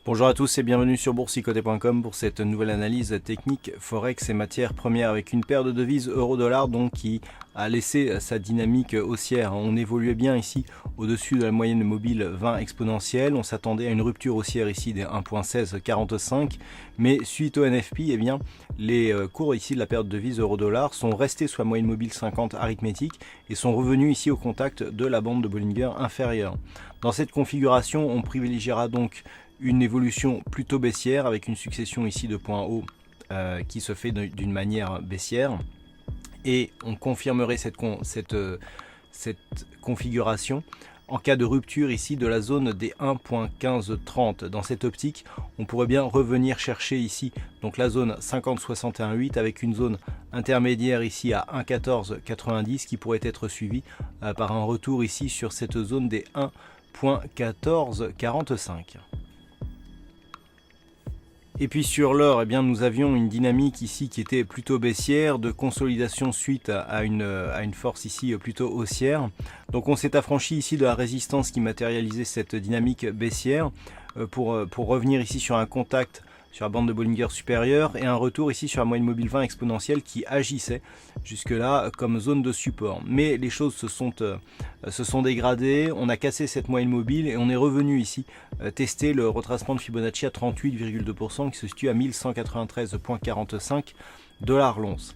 Bonjour à tous et bienvenue sur boursicoté.com pour cette nouvelle analyse technique Forex et matières premières avec une paire de devises euro-dollar donc qui a laissé sa dynamique haussière. On évoluait bien ici au-dessus de la moyenne mobile 20 exponentielle. On s'attendait à une rupture haussière ici des 1.1645 mais suite au NFP, eh bien, les cours ici de la paire de devises euro-dollar sont restés sous la moyenne mobile 50 arithmétique et sont revenus ici au contact de la bande de Bollinger inférieure. Dans cette configuration, on privilégiera donc une évolution plutôt baissière avec une succession ici de points hauts qui se fait d'une manière baissière et on confirmerait cette configuration en cas de rupture ici de la zone des 1.1530. Dans cette optique, on pourrait bien revenir chercher ici donc la zone 50,61,8 avec une zone intermédiaire ici à 1.1490 qui pourrait être suivie par un retour ici sur cette zone des 1.1445. Et puis sur l'or, eh bien, nous avions une dynamique ici qui était plutôt baissière, de consolidation suite à une force ici plutôt haussière. Donc on s'est affranchi ici de la résistance qui matérialisait cette dynamique baissière pour revenir ici sur un contact sur la bande de Bollinger supérieure et un retour ici sur la moyenne mobile 20 exponentielle qui agissait jusque là comme zone de support. Mais les choses se sont dégradées, on a cassé cette moyenne mobile et on est revenu ici tester le retracement de Fibonacci à 38,2% qui se situe à 1193,45 $ l'once.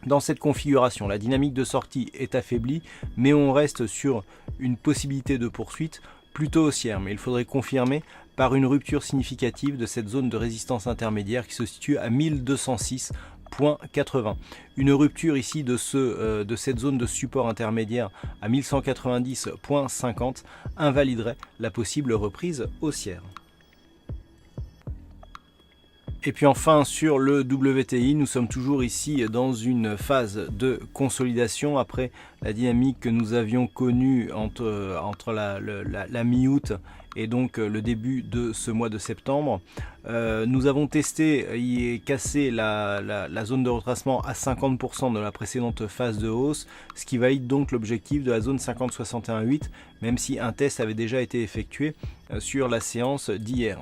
Dans cette configuration, la dynamique de sortie est affaiblie, mais on reste sur une possibilité de poursuite plutôt haussière, mais il faudrait confirmer par une rupture significative de cette zone de résistance intermédiaire qui se situe à 1206,80. Une rupture ici de cette zone de support intermédiaire à 1190,50 invaliderait la possible reprise haussière. Et puis enfin sur le WTI, nous sommes toujours ici dans une phase de consolidation après la dynamique que nous avions connue entre la mi-août et donc le début de ce mois de septembre. Nous avons testé et cassé la zone de retracement à 50% de la précédente phase de hausse, ce qui valide donc l'objectif de la zone 50,61,8, même si un test avait déjà été effectué sur la séance d'hier.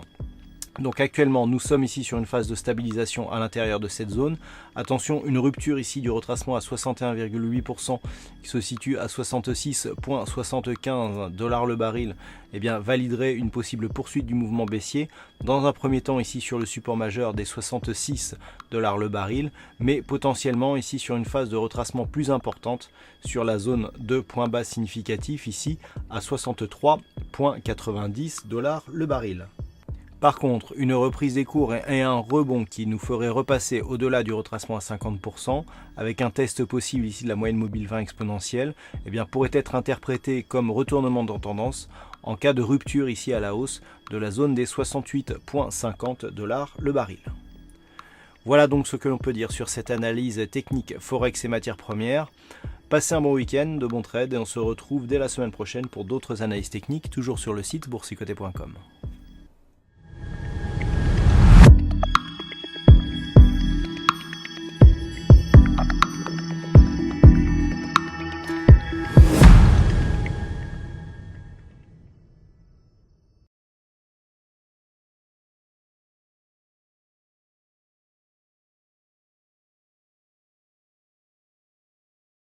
Donc actuellement nous sommes ici sur une phase de stabilisation à l'intérieur de cette zone. Attention, une rupture ici du retracement à 61,8% qui se situe à 66,75 $ le baril, eh bien validerait une possible poursuite du mouvement baissier. Dans un premier temps ici sur le support majeur des 66 $ le baril, mais potentiellement ici sur une phase de retracement plus importante sur la zone de point bas significatif ici à 63,90 $ le baril. Par contre, une reprise des cours et un rebond qui nous ferait repasser au-delà du retracement à 50%, avec un test possible ici de la moyenne mobile 20 exponentielle, eh bien, pourrait être interprété comme retournement de tendance en cas de rupture ici à la hausse de la zone des 68,50 $ le baril. Voilà donc ce que l'on peut dire sur cette analyse technique Forex et matières premières. Passez un bon week-end, de bons trades et on se retrouve dès la semaine prochaine pour d'autres analyses techniques, toujours sur le site boursicoté.com.